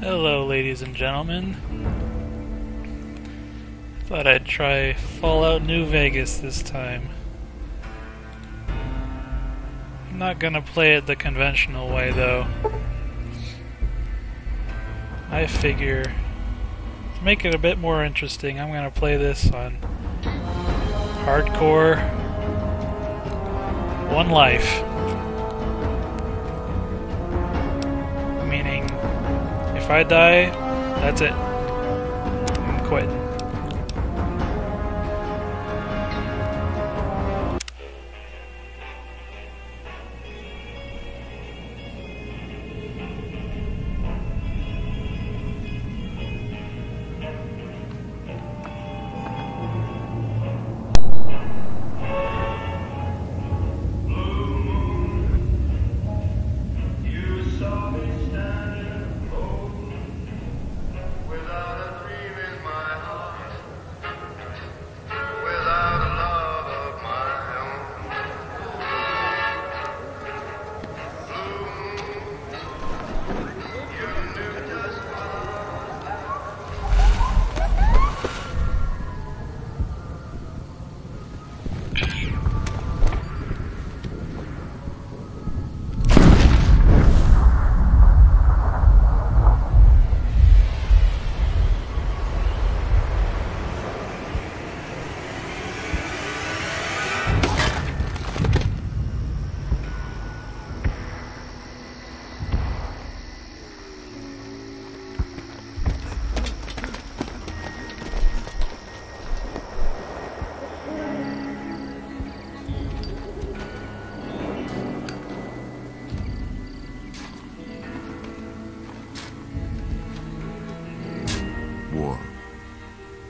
Hello, ladies and gentlemen. Thought I'd try Fallout New Vegas this time. I'm not gonna play it the conventional way, though. I figure, to make it a bit more interesting, I'm gonna play this on Hardcore One Life. Meaning, if I die, that's it. I'm quitting.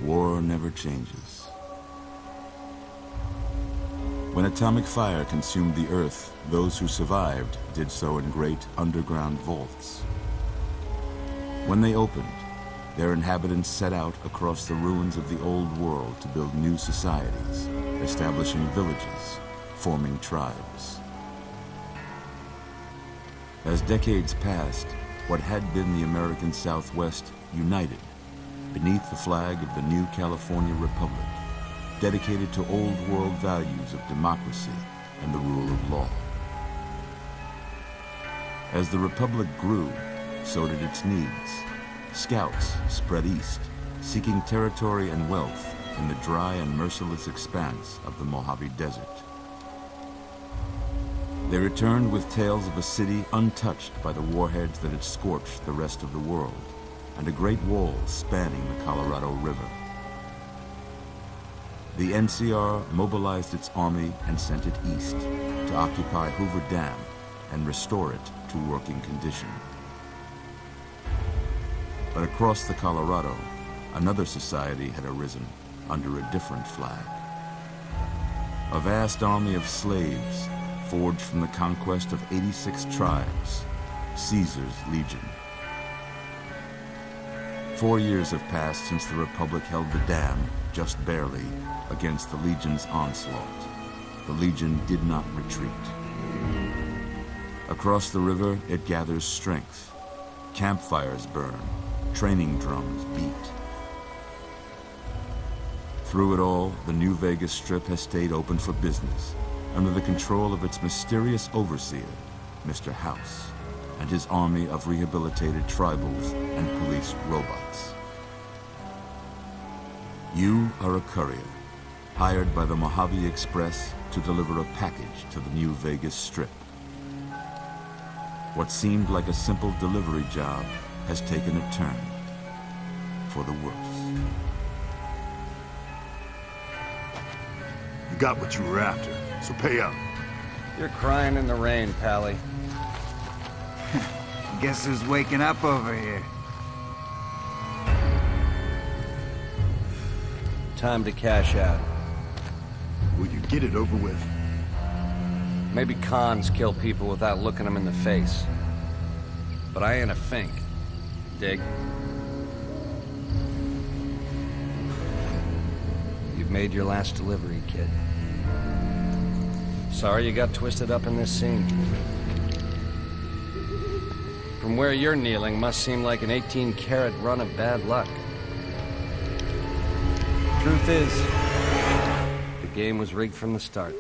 War never changes. When atomic fire consumed the Earth, those who survived did so in great underground vaults. When they opened, their inhabitants set out across the ruins of the old world to build new societies, establishing villages, forming tribes. As decades passed, what had been the American Southwest united beneath the flag of the new California Republic, dedicated to old world values of democracy and the rule of law. As the Republic grew, so did its needs. Scouts spread east, seeking territory and wealth in the dry and merciless expanse of the Mojave Desert. They returned with tales of a city untouched by the warheads that had scorched the rest of the world, and a great wall spanning the Colorado River. The NCR mobilized its army and sent it east to occupy Hoover Dam and restore it to working condition. But across the Colorado, another society had arisen under a different flag. A vast army of slaves forged from the conquest of 86 tribes, Caesar's Legion. 4 years have passed since the Republic held the dam, just barely, against the Legion's onslaught. The Legion did not retreat. Across the river, it gathers strength. Campfires burn, training drums beat. Through it all, the New Vegas Strip has stayed open for business, under the control of its mysterious overseer, Mr. House, and his army of rehabilitated tribals and police robots. You are a courier, hired by the Mojave Express to deliver a package to the New Vegas Strip. What seemed like a simple delivery job has taken a turn for the worse. You got what you were after, so pay up. You're crying in the rain, Pally. Guess who's waking up over here? Time to cash out. Will you get it over with? Maybe cons kill people without looking them in the face. But I ain't a fink. Dig? You've made your last delivery, kid. Sorry you got twisted up in this scene. from where you're kneeling must seem like an 18-carat run of bad luck. Truth is, the game was rigged from the start.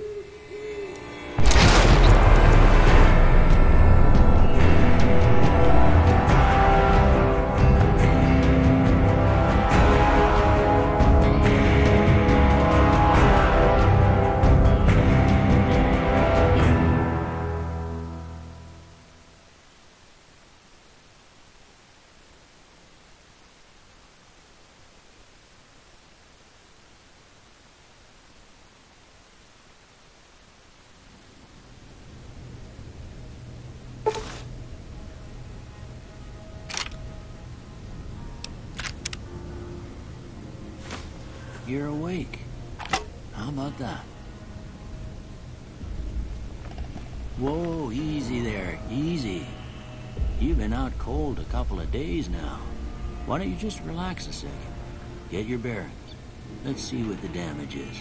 You're awake. How about that? Whoa, easy there, easy. You've been out cold a couple of days now. Why don't you just relax a second? Get your bearings. Let's see what the damage is.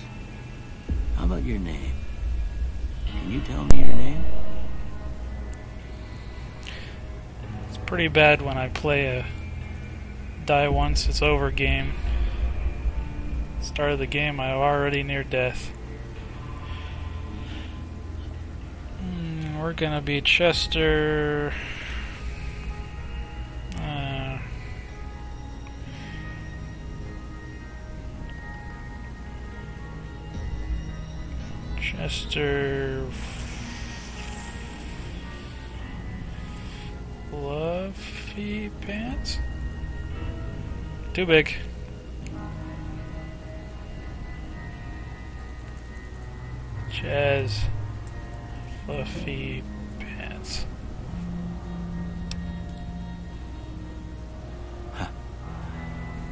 How about your name? Can you tell me your name? It's pretty bad when I play a die once it's over game. Start of the game, I'm already near death. We're gonna be Chester. Chester Fluffy Pants? Too big. Chaz Fluffy Pants. Huh.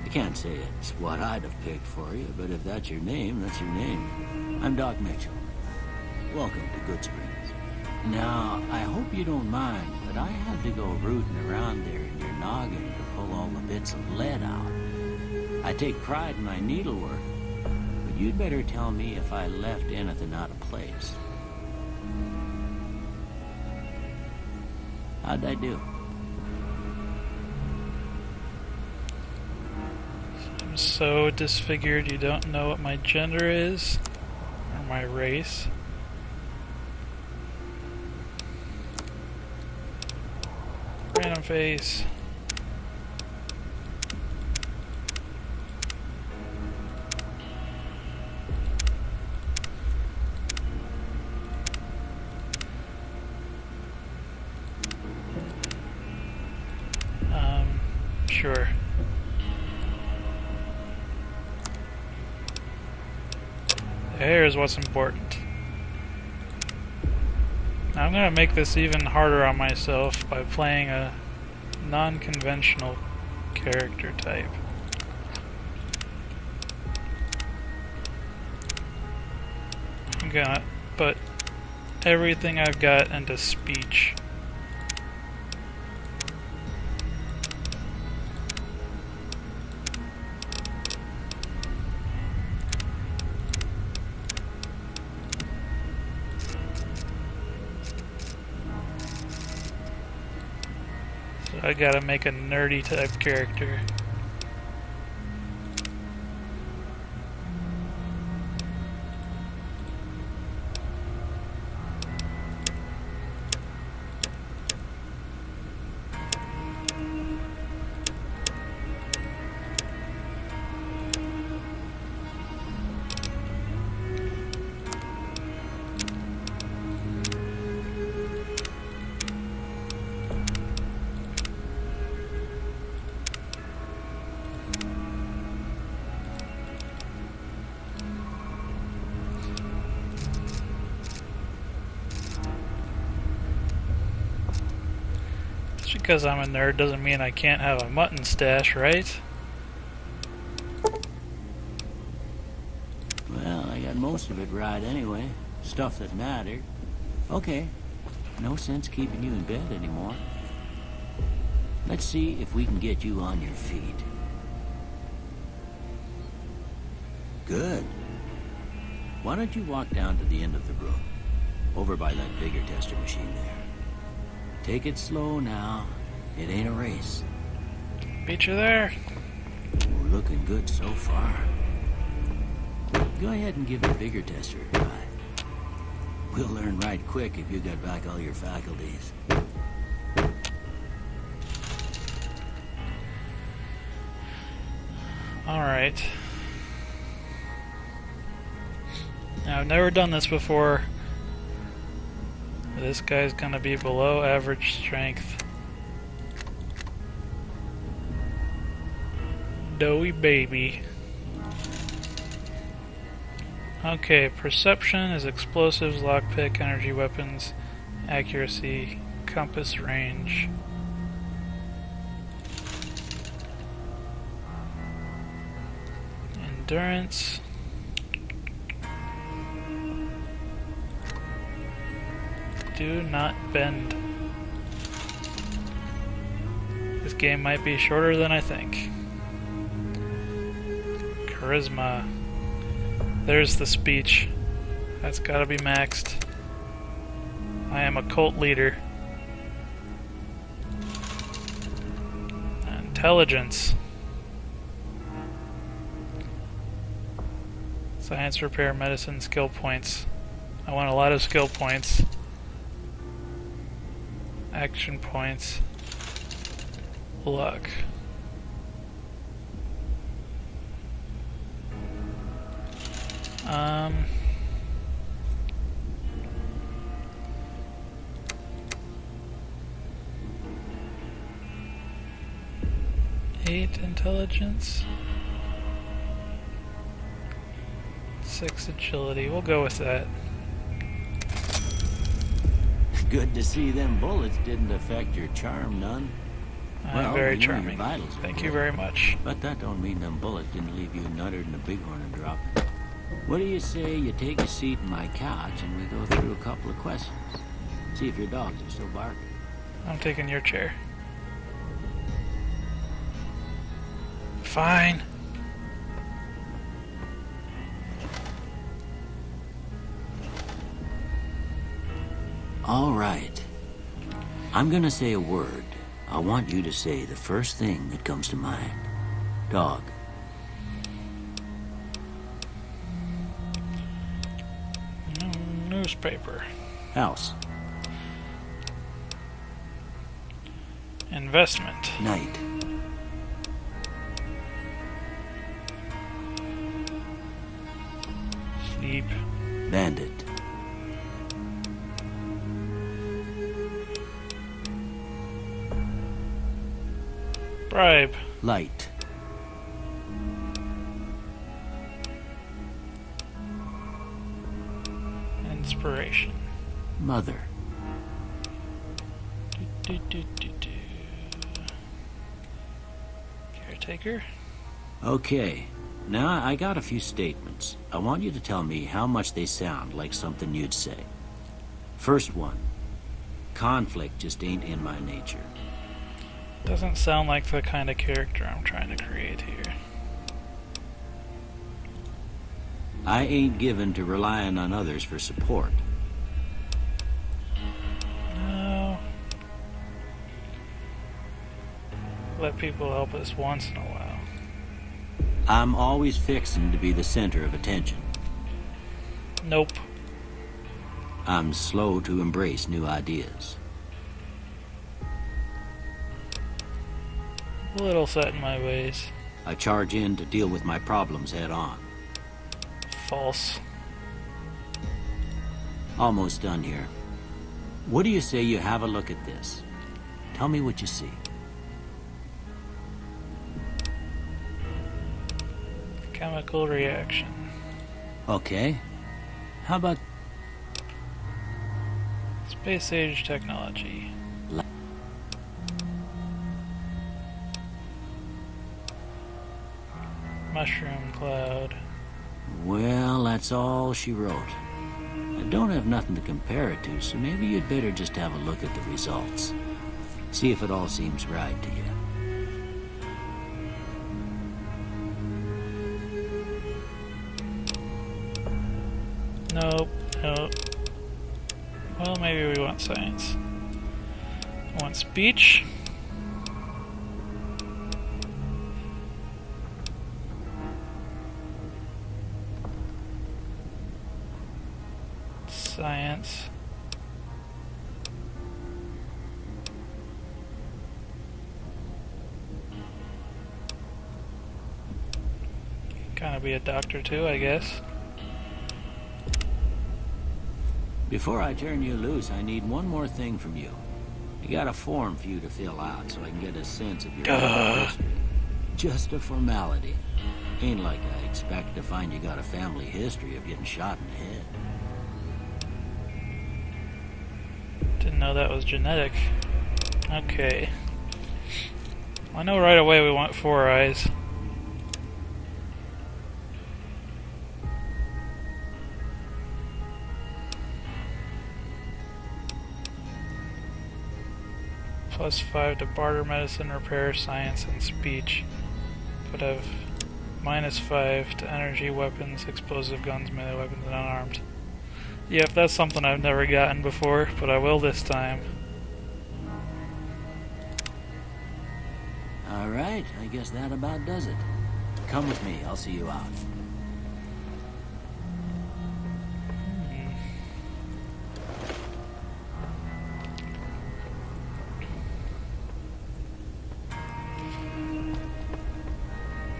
I can't say it's what I'd have picked for you, but if that's your name, that's your name. I'm Doc Mitchell. Welcome to Goodsprings. Now, I hope you don't mind, but I had to go rooting around there in your noggin to pull all the bits of lead out. I take pride in my needlework. You'd better tell me if I left anything out of place. How'd I do? I'm so disfigured you don't know what my gender is, or my race. Random face. Sure. Here's what's important. Now I'm gonna make this even harder on myself by playing a non-conventional character type. I'm gonna put everything I've got into speech. I gotta make a nerdy type character. Because I'm a nerd doesn't mean I can't have a mutton stash, right? Well, I got most of it right anyway. Stuff that mattered. Okay. No sense keeping you in bed anymore. Let's see if we can get you on your feet. Good. Why don't you walk down to the end of the room? Over by that vigor tester machine there. Take it slow now. It ain't a race. Beat you there. We're looking good so far. Go ahead and give the vigor tester a try. We'll learn right quick if you got back all your faculties. Alright. Now, I've never done this before. This guy's gonna be below average strength. Doughy baby. Okay, perception is explosives, lockpick, energy weapons, accuracy, compass range. Endurance. Do not bend. This game might be shorter than I think. Charisma. There's the speech. That's gotta be maxed. I am a cult leader. Intelligence. Science, repair, medicine, skill points. I want a lot of skill points. Action points. Luck. Eight intelligence. 6 agility. We'll go with that. Good to see them bullets didn't affect your charm none. I'm very charming. Thank you very much. But that don't mean them bullets didn't leave you nuttered in a bighorn and drop. What do you say you take a seat in my couch and we go through a couple of questions? See if your dogs are still barking. I'm taking your chair. Fine. All right. I'm gonna say a word. I want you to say the first thing that comes to mind. Dog. Newspaper. House. Investment. Night. Sleep. Bandit. Bribe. Light. Inspiration. Mother. Caretaker. Okay. Now I got a few statements. I want you to tell me how much they sound like something you'd say. First one. Conflict just ain't in my nature. Doesn't sound like the kind of character I'm trying to create here. I ain't given to relying on others for support. No. Let people help us once in a while. I'm always fixing to be the center of attention. Nope. I'm slow to embrace new ideas. A little set in my ways. I charge in to deal with my problems head on. False. Almost done here. What do you say you have a look at this? Tell me what you see. Chemical reaction. Okay. How about Space age technology. Mushroom cloud. Well, that's all she wrote. I don't have nothing to compare it to, so maybe you'd better just have a look at the results. See if it all seems right to you. Nope, nope. Well, maybe we want science. I want speech. beans. Kinda be a doctor too, I guess. Before I turn you loose, I need one more thing from you. I got a form for you to fill out so I can get a sense of your history. Just a formality. Ain't like I expect to find you got a family history of getting shot in the head. Didn't know that was genetic. Okay. I know right away we want 4 eyes. +5 to barter, medicine, repair, science, and speech. But have -5 to energy, weapons, explosive guns, melee weapons, and unarmed. Yep, that's something I've never gotten before, but I will this time. Alright, I guess that about does it. Come with me, I'll see you out.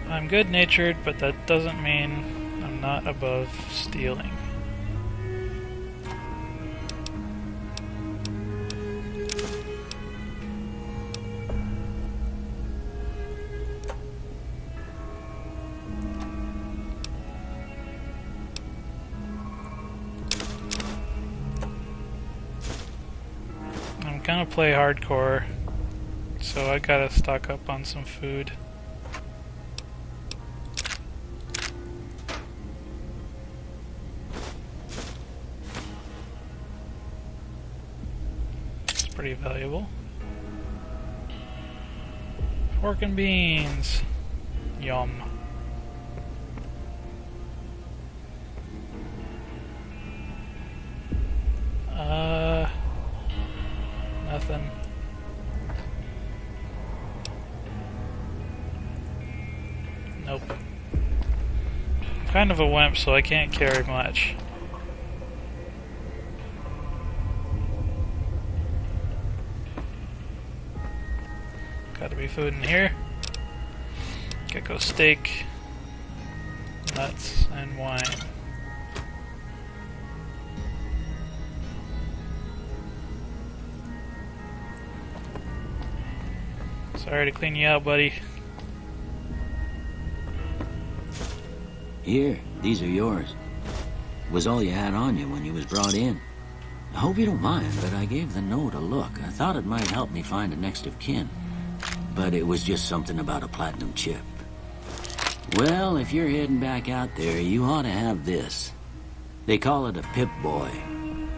I'm good-natured, but that doesn't mean I'm not above stealing. I'm gonna play hardcore, so I gotta stock up on some food. Pretty valuable. Pork and beans. Yum. Nothing. Nope. I'm kind of a wimp, so I can't carry much. Gotta be food in here. Gecko steak, nuts, and wine. Sorry to clean you out, buddy. Here, these are yours. Was all you had on you when you was brought in. I hope you don't mind, but I gave the note a look. I thought it might help me find a next of kin. But it was just something about a platinum chip. Well, if you're heading back out there, you ought to have this. They call it a Pip-Boy.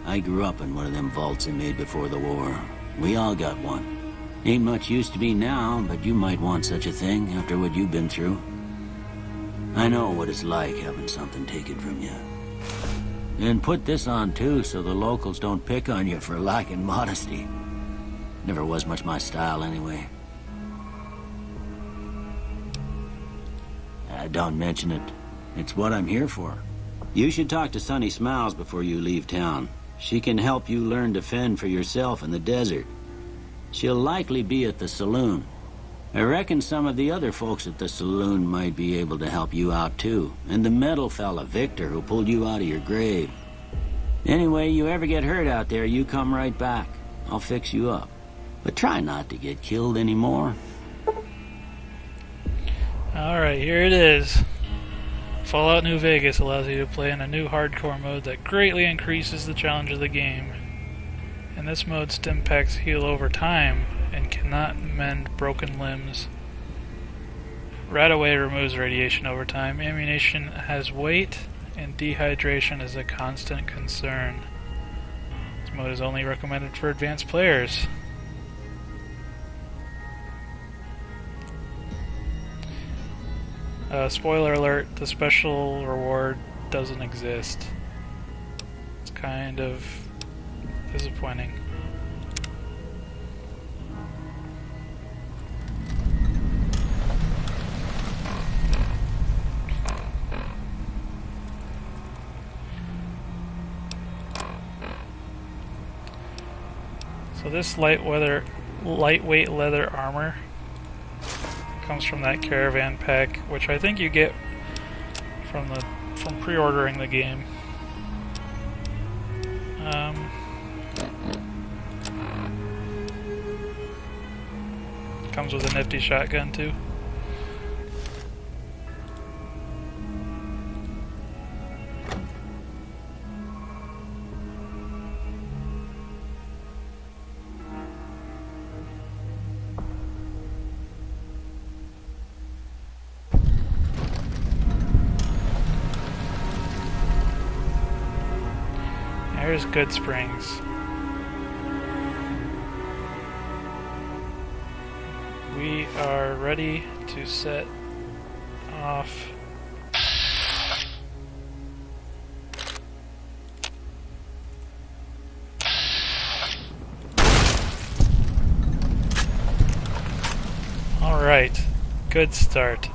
I grew up in one of them vaults they made before the war. We all got one. Ain't much use to me now, but you might want such a thing after what you've been through. I know what it's like having something taken from you. And put this on too, so the locals don't pick on you for lacking modesty. Never was much my style anyway. Don't mention it. It's what I'm here for. You should talk to Sunny Smiles before you leave town. She can help you learn to fend for yourself in the desert. She'll likely be at the saloon. I reckon some of the other folks at the saloon might be able to help you out too. And the metal fella, Victor, who pulled you out of your grave. Anyway, you ever get hurt out there, you come right back. I'll fix you up. But try not to get killed anymore. Alright, here it is. Fallout New Vegas allows you to play in a new hardcore mode that greatly increases the challenge of the game. In this mode, stim packs heal over time and cannot mend broken limbs. Radaway removes radiation over time. Ammunition has weight, and dehydration is a constant concern. This mode is only recommended for advanced players. Spoiler alert, the special reward doesn't exist. It's kind of disappointing. So this lightweight leather armor comes from that caravan pack, which I think you get from pre-ordering the game. Comes with a nifty shotgun too. There's Goodsprings. We are ready to set off. All right, good start.